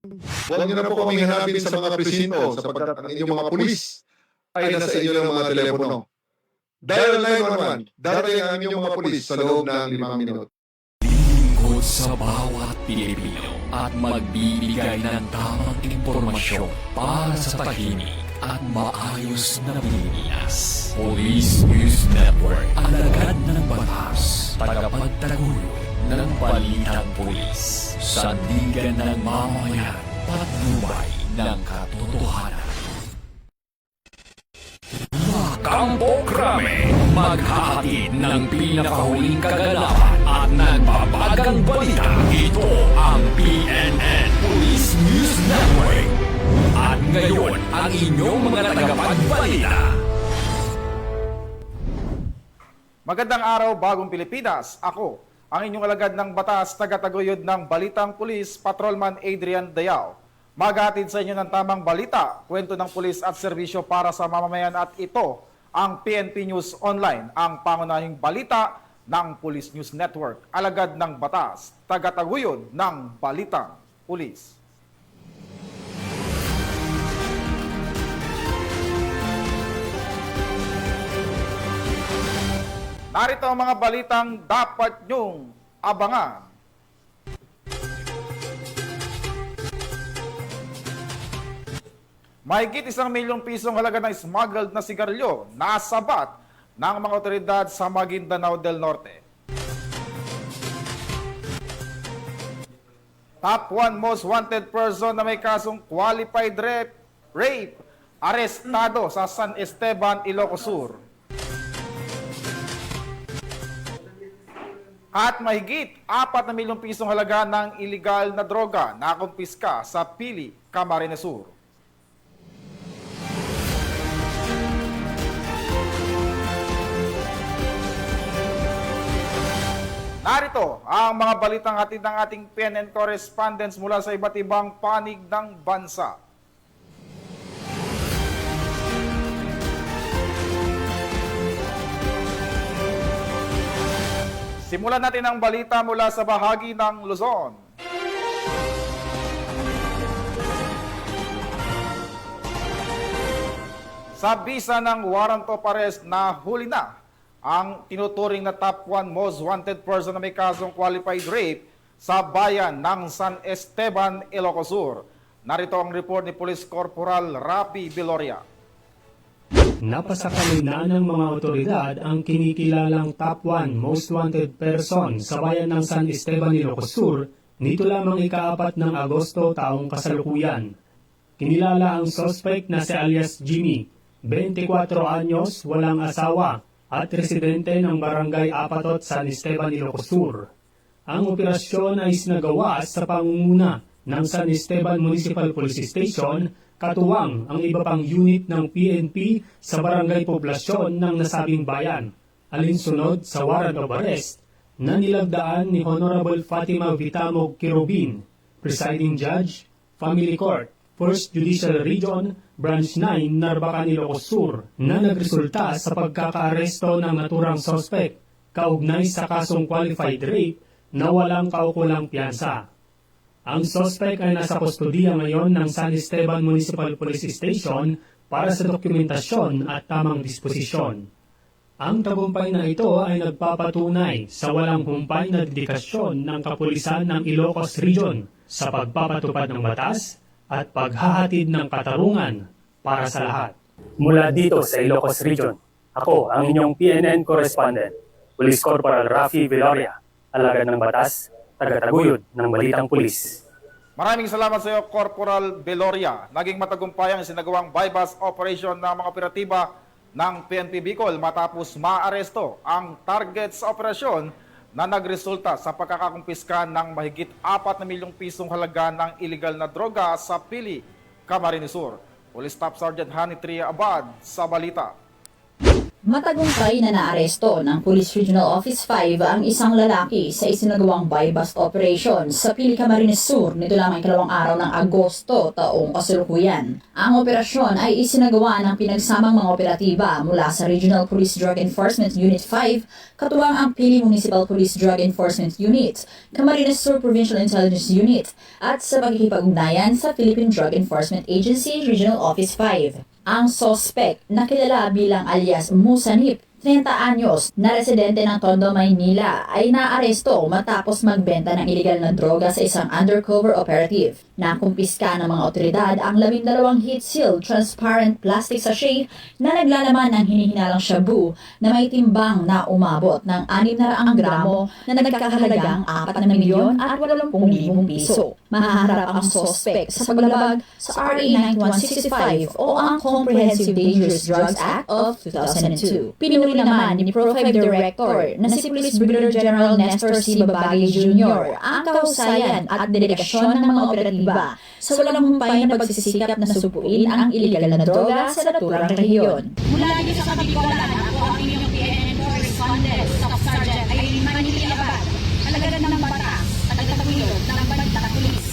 Huwag niyo na po kaming hanapin sa mga presinto sapagkat ang inyong mga pulis ay nasa inyo ng mga telepono. Dial 911, darating ang inyong mga pulis sa loob ng 5 minuto. Lingkod sa bawat Pilipino at magbibigay ng tamang impormasyon para sa tahimik at maayos na Pilipinas. Police News Network, alagad ng batas, tagapagtaguyod ng balitang pulis, sandigan ng mamamayan, patnubay ng katotohanan. Kampo Krame, maghahatid ng pinakahuling kaganapan at nagbabagang balita. Ito ang PNN Police News Network. At ngayon, ang inyong mga tagapagbalita. Magandang araw, bagong Pilipinas. Ako, ang inyong alagad ng batas, tagataguyod ng Balitang Pulis, Patrolman Adrian Dayao. Maghatid sa inyo ng tamang balita, kwento ng pulis at serbisyo para sa mamamayan, at ito ang PNP News Online, ang pangunahing balita ng Police News Network. Alagad ng batas, tagataguyod ng Balitang Pulis. Narito ang mga balitang dapat nyong abangan. Mahigit 1 milyong pisong halaga ng smuggled na sigarilyo nasabat ng mga otoridad sa Maguindanao del Norte. Top 1 most wanted person na may kasong qualified rape arestado sa San Esteban, Ilocos Sur. At mahigit 4 na milyong pisong halaga ng illegal na droga na kumpiska sa Pili, Camarines Sur. Narito ang mga balitang hatid ng ating PNN correspondents mula sa iba't ibang panig ng bansa. Simulan natin ang balita mula sa bahagi ng Luzon. Sa bisa ng warrant of arrest na huli na ang tinuturing na top 1 most wanted person na may kasong qualified rape sa bayan ng San Esteban, Ilocos Sur. Narito ang report ni Police Corporal Rapi Viloria. Napasakalinaan ng mga otoridad ang kinikilalang top 1 most wanted person sa bayan ng San Esteban, Ilocos Sur nito lamang ika-4 ng Agosto taong kasalukuyan. Kinilala ang suspect na si alias Jimmy, 24 anyos, walang asawa, at residente ng Barangay Apatot, San Esteban, Ilocos Sur. Ang operasyon ay sinagawa sa pangunguna ng San Esteban Municipal Police Station, katuwang ang iba pang unit ng PNP sa barangay poblasyon ng nasabing bayan, alinsunod sa warrant of arrest na nilagdaan ni Honorable Fatima Vitamog Kirubin, Presiding Judge, Family Court, 1st Judicial Region, Branch 9, Narbacan, Ilocos Sur, na nagresulta sa pagkakaaresto ng naturang suspect kaugnay sa kasong qualified rape na walang kaukulang piyansa. Ang suspect ay nasa kustodiya ngayon ng San Esteban Municipal Police Station para sa dokumentasyon at tamang disposisyon. Ang tagumpay na ito ay nagpapatunay sa walang humpay na dedikasyon ng kapulisan ng Ilocos Region sa pagpapatupad ng batas at paghahatid ng katarungan para sa lahat. Mula dito sa Ilocos Region, ako ang inyong PNN correspondent, Police Corporal Rafi Viloria, alagad ng batas, tagataguyod ng Balitang Pulis. Maraming salamat sa iyo, Corporal Viloria. Naging matagumpay ang sinagawang bypass operation ng mga operatiba ng PNP Bicol matapos maaresto ang target sa operasyon na nagresulta sa pagkakakumpiska ng mahigit 4 na milyong pisong halaga ng illegal na droga sa Pili, Camarines Sur. Police Staff Sergeant Hani Tria Abad sa balita. Matagumpay na naaresto ng Police Regional Office 5 ang isang lalaki sa isinagawang buy-bust operation sa Pili, Camarines Sur nito lamang 2 araw ng Agosto taong kasalukuyan. Ang operasyon ay isinagawa ng pinagsamang mga operatiba mula sa Regional Police Drug Enforcement Unit 5, katuwang ang Pili Municipal Police Drug Enforcement Unit, Camarines Sur Provincial Intelligence Unit, at sa pagkikipag-ugnayan sa Philippine Drug Enforcement Agency Regional Office 5. Ang suspect na kilala bilang alias Musanip, 30 anyos, na residente ng Tondo, Maynila, ay naaresto matapos magbenta ng illegal na droga sa isang undercover operative. Nakumpiska ng mga otoridad ang 12 heat-sealed transparent plastic sachet na naglalaman ng hinihinalang shabu na may timbang na umabot ng 600 gramo na nagkakahalagang 4,80,000 piso. Mahaharap ang suspect sa paglabag sa RA 9165 o ang Comprehensive Dangerous Drugs Act of 2002. Pinuri naman ni Pro 5 Director na si Police Brigadier General Nestor C. Babagay Jr. ang kahusayan at dedikasyon ng mga operatiba sa walang humpay na pagsisikap na supuin ang iligal na droga sa naturang rehiyon. Mula dito sa Kabikolan, ako ang inyong PNN correspondent, Staff Sergeant Irene Maniliaban, alagad ng batas at tagataguyod ng Balitang Pulis.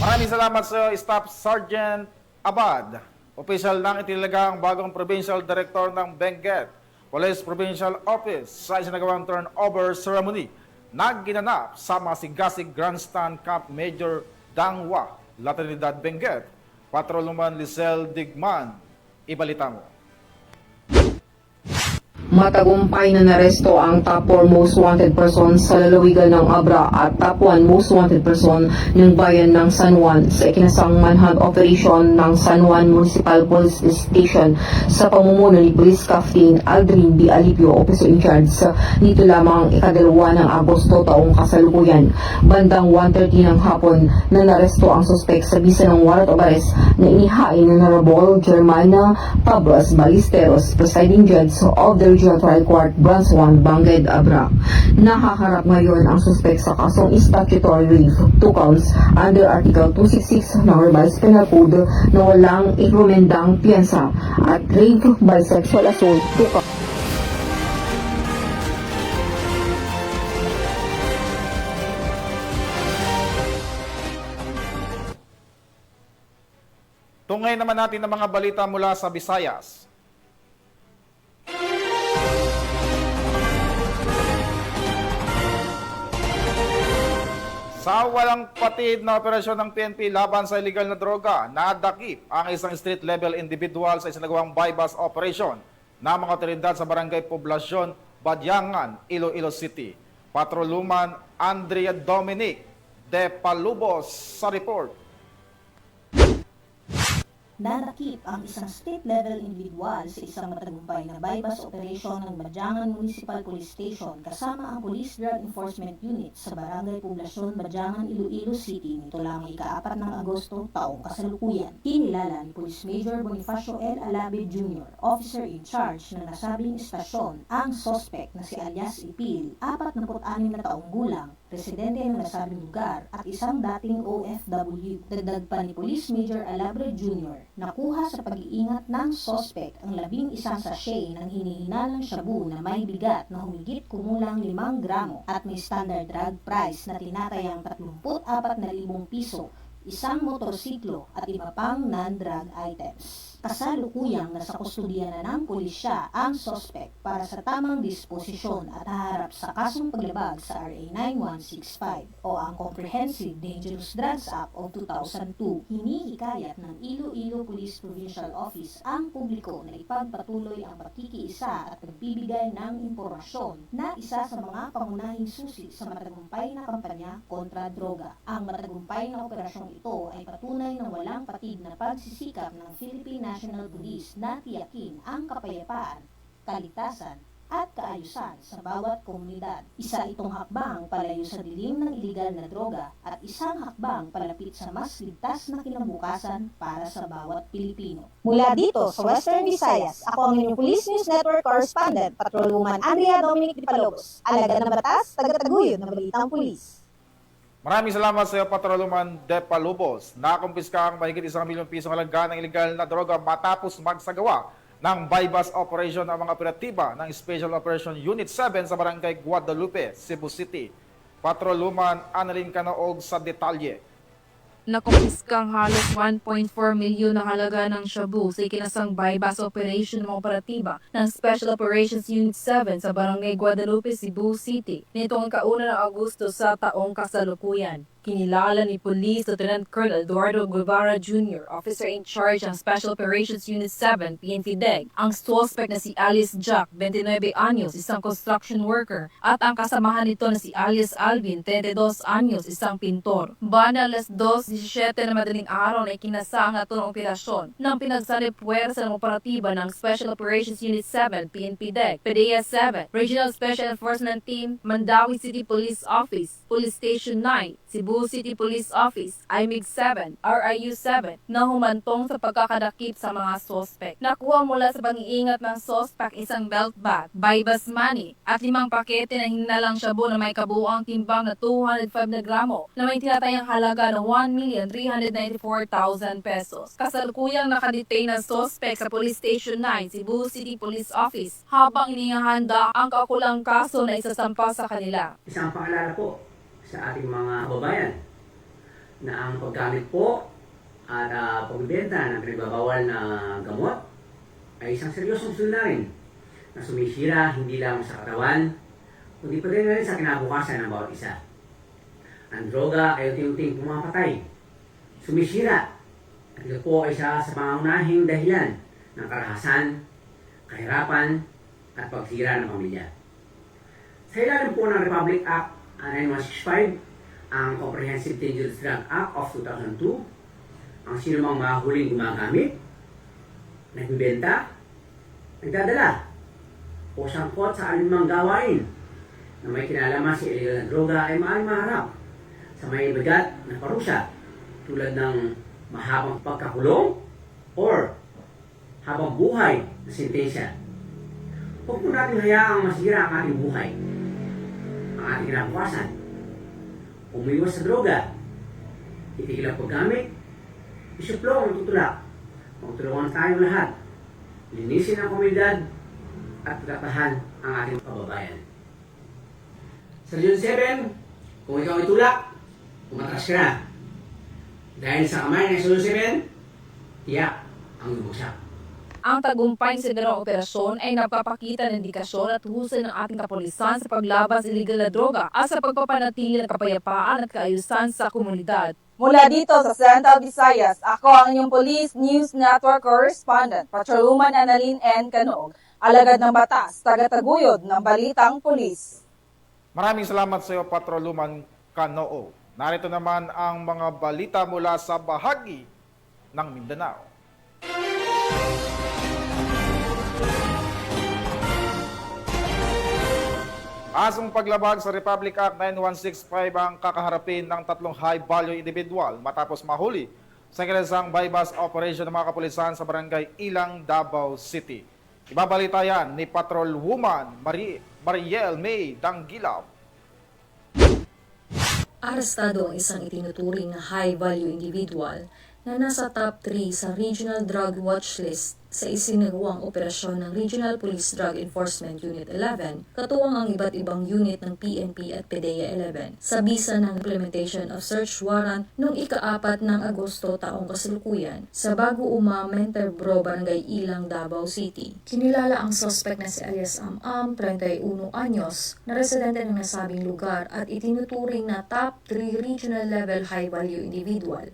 Maraming salamat sa Staff Sergeant Abad. Opisyal nang itilaga ang bagong Provincial Director ng Benguet Police Provincial Office sa isinagawang turnover ceremony na ginanap sa Masigasig Grandstand Camp Major Dangwa, La Trinidad, Benguet. Patrolman Lisel Digman, ibalita mo. Matagumpay na naresto ang top 4 most wanted person sa lalawigan ng Abra at top 1 most wanted person ng bayan ng San Juan sa ikinasang manhunt operation ng San Juan Municipal Police Station sa pamumuno ni Police Captain Aldrin B. Alipio, Officer in Charge, nito lamang 2 ng Agosto taong kasalukuyan. Bandang 1:30 ng hapon na naresto ang suspect sa bisa ng warrant of arrest na inihain ng Honorable Germana Pablos Ballesteros, Presiding Judge of the Regional Trial Court, Branch 1, Bangged, Abra. Nakaharap ngayon ang suspect sa kasong statutory rape, 2 counts under Article 266 ng Revised Penal Code na walang ikrumendang piyansa at rape by sexual assault, 2 counts. Tungay naman natin ang mga balita mula sa Visayas. Sa walang patid na operasyon ng PNP laban sa illegal na droga, nadakip ang isang street-level individual sa isinagawang buy-bust operation ng mga otoridad sa Barangay Poblasyon, Badyangan, Iloilo City. Patrolman Andrea Dominic de Palubos sa report. Nanakip ang isang state-level individual sa isang matagumpay na buy-bust operation ng Badyangan Municipal Police Station kasama ang Police Drug Enforcement Unit sa Barangay Poblasyon, Badyangan, Iloilo City nito lamang 4 ng Agosto taong kasalukuyan. Kinilala ni Police Major Bonifacio L. Alabe Jr., Officer in Charge ng nasabing istasyon, ang suspect na si alias Ipil, 46 na taong gulang, residente ng nasabing lugar at isang dating OFW. Dagdag pa ni Police Major Alabre Jr., nakuha sa pag-iingat ng suspect ang 11 sachet ng hinihinalang shabu na may bigat na humigit kumulang 5 gramo at may standard drug price na tinatayang 34,000 piso, isang motorsiklo at iba pang non-drug items. Kasalukuyang nasa kustudiya na ng pulisya ang suspect para sa tamang disposisyon at haharap sa kasong paglabag sa RA 9165 o ang Comprehensive Dangerous Drugs Act of 2002. Hinihikayat ng Iloilo Police Provincial Office ang publiko na ipagpatuloy ang pakikiisa at pagbibigay ng impormasyon na isa sa mga pangunahing susi sa matagumpay na kampanya kontra droga. Ang matagumpay na operasyong ito ay patunay ng walang patid na pagsisikap ng Philippine National Police na tiyakin ang kapayapaan, kaligtasan at kaayusan sa bawat komunidad. Isa itong hakbang palayo sa dilim ng iligal na droga at isang hakbang palapit sa mas ligtas na kinabukasan para sa bawat Pilipino. Mula dito sa Western Visayas, ako ang inyong Police News Network Correspondent, Patrolwoman Andrea Dominic de Palobos, alagad ng batas, tagataguyod ng Balitang Pulis. Maraming salamat sa iyo, Patrolman De Palubos. Nakumpiska ang mahigit 1 milyong pisong halaga ng iligal na droga matapos magsagawa ng bypass operation ang mga operatiba ng Special Operation Unit 7 sa Barangay Guadalupe, Cebu City. Patrolwoman Annalyn Canoog sa detalye. Nakupiskang halos 1.4 milyon na halaga ng shabu sa ikinasang bypass operation ng operatiba ng Special Operations Unit 7 sa Barangay Guadalupe, Cebu City nitong kauna ng Agosto sa taong kasalukuyan. Kinilala ni Police Lieutenant Colonel Eduardo Guevara Jr., Officer in Charge ng Special Operations Unit 7, PNP DEG, ang suspect na si Alice Jack, 29 anyos, isang construction worker, at ang kasamahan nito na si Alice Alvin, 32 anyos, isang pintor. Banda alas 2:17 na madaling araw na ikinasang na ito ng operasyon ng pinagsalipuwersa ng operatiba ng Special Operations Unit 7, PNP DEG, PDEA 7, Regional Special Enforcement Team, Mandawi City Police Office, Police Station 9, Cebu City Police Office, IMIG 7, RIU 7, na humantong sa pagkakadakip sa mga sospek. Nakuha mula sa pag-iingat ng sospek isang belt bag, bypass money, at 5 pakete ng hinalang shabu na may kabuuang timbang na 205 na gramo na may tinatayang halaga ng 1,394,000 pesos. Kasalukuyang nakadetain ng sospek sa Police Station 9, Cebu City Police Office habang inihahanda ang kaukulang kaso na isasampa sa kanila. Isang paalala po sa ating mga kababayan na ang paggamit po at pagbibenta ng pinagbabawal na gamot ay isang seryosong suliranin na sumisira hindi lang sa katawan, kundi pati na rin sa kinabukasan ng bawat isa. Ang droga ay unti-unting pumapatay, sumisira, at ito po ay isa sa pangunahing dahilan ng karahasan, kahirapan, at pagsira ng pamilya. Sa ilalim po ng Republic Act 9165, ang Comprehensive Dangerous Drug Act of 2002, ang sinumang mahuling gumagamit, nagbibenta, nagdadala, o sangkot sa alinmang gawain na may kinalaman sa illegal na droga ay maaaring maharap sa may bigat na parusa tulad ng mahabang pagkakulong or habang buhay na sentensya. Huwag po natin hayaang masira ang ating buhay, ang ating kinabukasan. Umiwas sa droga, itigil ang paggamit, isuplong ang tutulak. Magtulungan tayong lahat, linisin ang komunidad at pagkatahan ang ating kababayan. Sa Region 7, kung ikaw ay tulak, umatras ka na. Dahil sa kamay ng Region 7, tiyak ang lubugsak. Ang tagumpay sa ganong operasyon ay nagpapakita ng dedikasyon at husay ng ating kapulisan sa paglaban sa illegal na droga at sa pagpapanatili ng kapayapaan at kaayusan sa komunidad. Mula dito sa Central Visayas, ako ang inyong Police News Network Correspondent, Patrolwoman Annalyn N. Canoog, alagad ng batas, tagataguyod ng Balitang Pulis. Maraming salamat sa iyo, Patrolwoman Canoog. Narito naman ang mga balita mula sa bahagi ng Mindanao. Asong paglabag sa Republic Act 9165 ang kakaharapin ng 3 high-value individual matapos mahuli sa kilasang bypass operation ng mga kapulisan sa Barangay Ilang, Davao City. Ibabalita yan ni Patrolwoman Mariel May Dangilaw. Arestado ang isang itinuturing na high-value individual na nasa top 3 sa Regional Drug Watch List sa isinagawang operasyon ng Regional Police Drug Enforcement Unit 11, katuwang ang iba't ibang unit ng PNP at PDEA 11, sa bisa ng implementation of search warrant noong ika-4 ng Agosto taong kasalukuyan sa Bago Uma, Menterbro, Barangay Ilang, Davao City. Kinilala ang suspect na si Alias Am-Am, 31 anyos, na residente ng nasabing lugar at itinuturing na top 3 regional level high-value individual.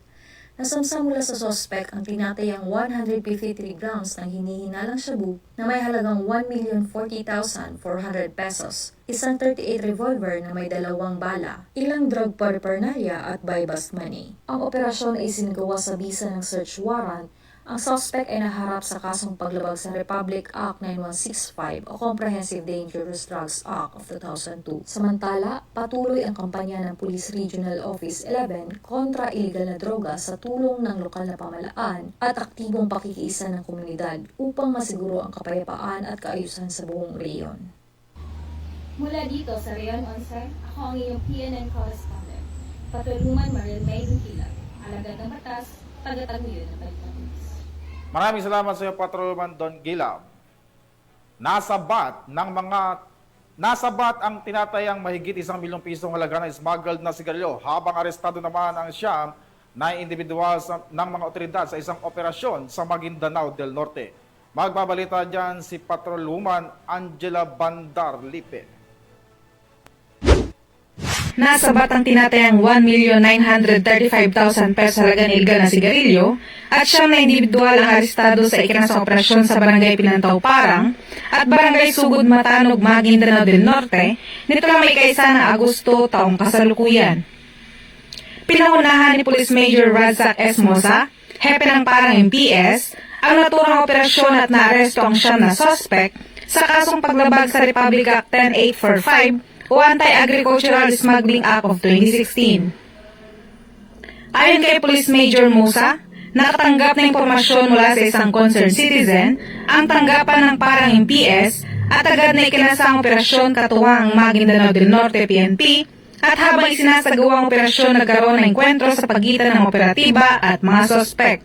Nasamsa mula sa suspect ang tinatayang 153 grams ng hinihinalang shabu na may halagang 1,040,400 pesos, isang 38 revolver na may 2 bala, ilang drug paraphernalia at buy-bust money. Ang operasyon ay isinagawa sa bisa ng search warrant. Ang suspect ay naharap sa kasong paglabag sa Republic Act 9165 o Comprehensive Dangerous Drugs Act of 2002. Samantala, patuloy ang kampanya ng Police Regional Office 11 kontra iligal na droga sa tulong ng lokal na pamahalaan at aktibong pakikiisa ng komunidad upang masiguro ang kapayapaan at kaayusan sa buong rehiyon. Mula dito sa Rehiyon 11, ako ang iyong PNN correspondent, Patrolwoman Mariel May Dangilaw, alagad ng batas, tagataguyod ng Balitang Pulis. Maraming salamat sa iyo, Patrolman Don Gilab. Nasabat ang tinatayang mahigit 1 milyong pisong halaga ng smuggled na sigarilyo habang arestado naman ang siyam na individual ng mga otoridad sa isang operasyon sa Maguindanao del Norte. Magbabalita dyan si Patrolwoman Angela Bandarlipe. Nasabat ang tinatayang 1,935,000 pesos halaga ng illegal na sigarilyo at siyam na individual ang arestado sa ikinasang operasyon sa Barangay Pilantaw Parang at Barangay Sugod Matanog, Maguindanao del Norte nito lang may kaisa ng Agosto taong kasalukuyan. Pinangunahan ni Police Major Razak S. Mosa, hepe ng Parang MPS, ang naturang operasyon at naaresto ang siyam na suspect sa kasong paglabag sa Republic Act 10845 o Anti-Agricultural Smuggling Act of 2016. Ayon kay Police Major Musa, nakatanggap na impormasyon mula sa isang concerned citizen ang tanggapan ng Parang MPS at agad na ikinasang operasyon katuwang ang Maguindanao del Norte PNP at habang isinasagawa ang operasyon nagkaroon ng enkwentro sa pagitan ng operatiba at mga sospek.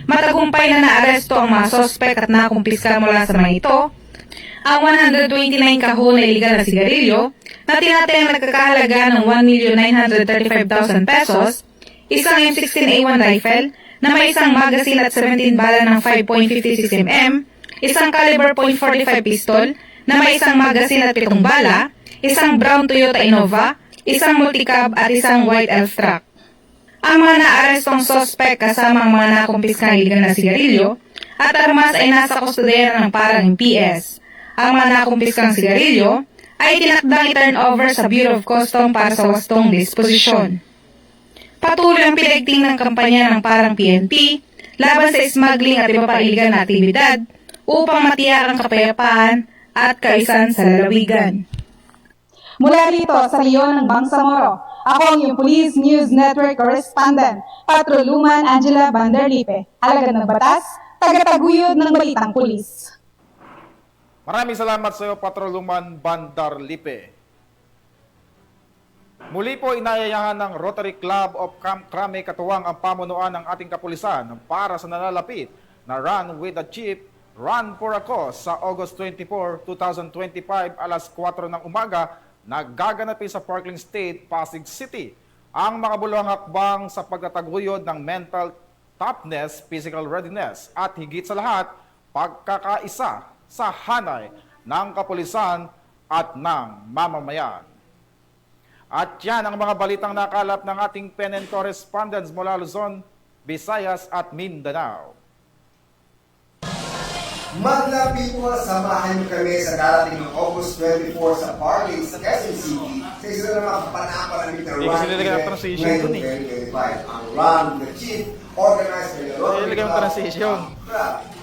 Matagumpay na naaresto ang mga sospek at nakumpiska mula sa mga ito ang 129 kahon na iligal na sigarilyo na tinatayang nagkakahalaga ng 1,935,000 pesos, isang M16A1 rifle na may isang magazine at 17 bala ng 5.56 mm, isang caliber .45 pistol na may isang magazine at 7 bala, isang brown Toyota Innova, isang multicab at isang white elf truck. Ang mga naarestong sospek kasama ang mga nakumpiskang iligal na sigarilyo at armas ay nasa kustodiya ng Parang MPS. Ang mga nakumpiskang sigarilyo ay tinakdang i-turn over sa Bureau of Custom para sa wastong disposisyon. Patuloy ang pinagting ng kampanya ng Parang PNP laban sa smuggling at iba pang iligal na aktibidad upang matiyak ang kapayapaan at kaisan sa lalawigan. Mula rito sa Leon ng Bangsamoro, ako ang iyong Police News Network Correspondent, Patrolwoman Angela Bandarlipe, alagad ng batas, tagataguyod ng balitang pulis. Maraming salamat sa iyo, Patrolwoman Bandarlipe. Muli po inayayahan ng Rotary Club of Camp Crame katuwang ang pamunuan ng ating kapulisan para sa nalalapit na Run with the Chief, Run for a Cause sa August 24, 2025 alas 4 ng umaga na gaganapin sa Parkland State, Pasig City. Ang makabuluhang hakbang sa pagtataguyod ng mental toughness, physical readiness at higit sa lahat, pagkakaisa sa hanay ng kapulisan at ng mamamayan. At yan ang mga balitang nakalap ng ating PNN correspondents mula Luzon, Visayas at Mindanao. Maglapit po, samahan niyo kami sa darating ng August 24 sa Parkland sa Quezon City sa isa na mga kapanapanamit na run event ngayong 2025. Ang Run the Chief, organized by the Rotary Club of Camp Crame.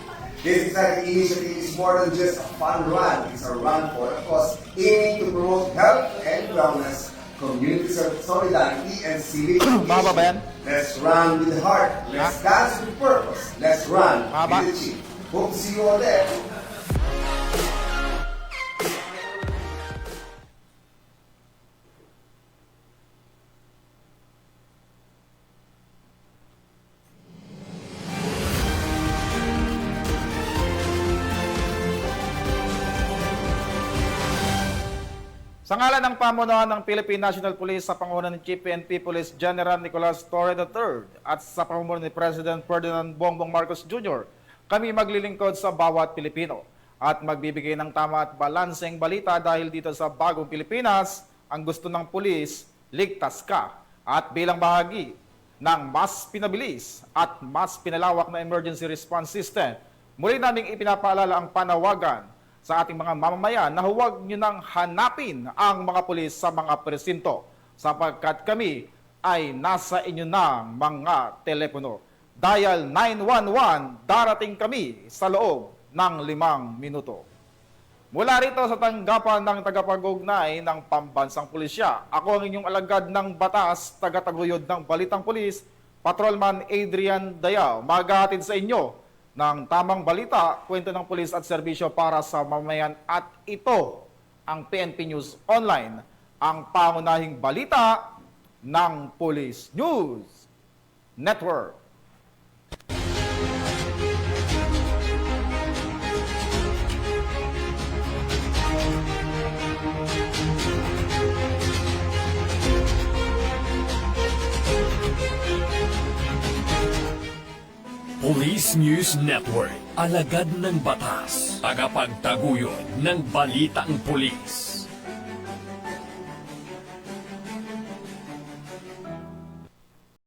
This exciting initiative is more than just a fun run. It's a run for a cause aiming to promote health and wellness, community solidarity, and civic engagement. Let's run with the heart. Let's dance with purpose. Let's run with the Chief. Hope to see you all there. Sa ngalan ng pamunuan ng Philippine National Police sa pangunan ni Chief PNP Police General Nicolas Torre III at sa pamumuno ni President Ferdinand Bongbong Marcos Jr., kami maglilingkod sa bawat Pilipino at magbibigay ng tama at balanseng balita dahil dito sa bagong Pilipinas, ang gusto ng pulis, ligtas ka. At bilang bahagi ng mas pinabilis at mas pinalawak na emergency response system, muli naming ipinapaalala ang panawagan sa ating mga mamamayan na huwag nyo nang hanapin ang mga pulis sa mga presinto sapagkat kami ay nasa inyo ng mga telepono. Dial 911, darating kami sa loob ng 5 minuto. Mula rito sa tanggapan ng tagapag-ugnay ng Pambansang Pulisya, ako ang inyong alagad ng batas, tagataguyod ng Balitang Pulis, Patrolman Adrian Dayao, maghahatid sa inyo ng tamang balita, kwento ng pulis at serbisyo para sa mamamayan at ito ang PNP News Online, ang pangunahing balita ng Police News Network. Police News Network, alagad ng batas, tagapagtaguyod ng balitang pulis.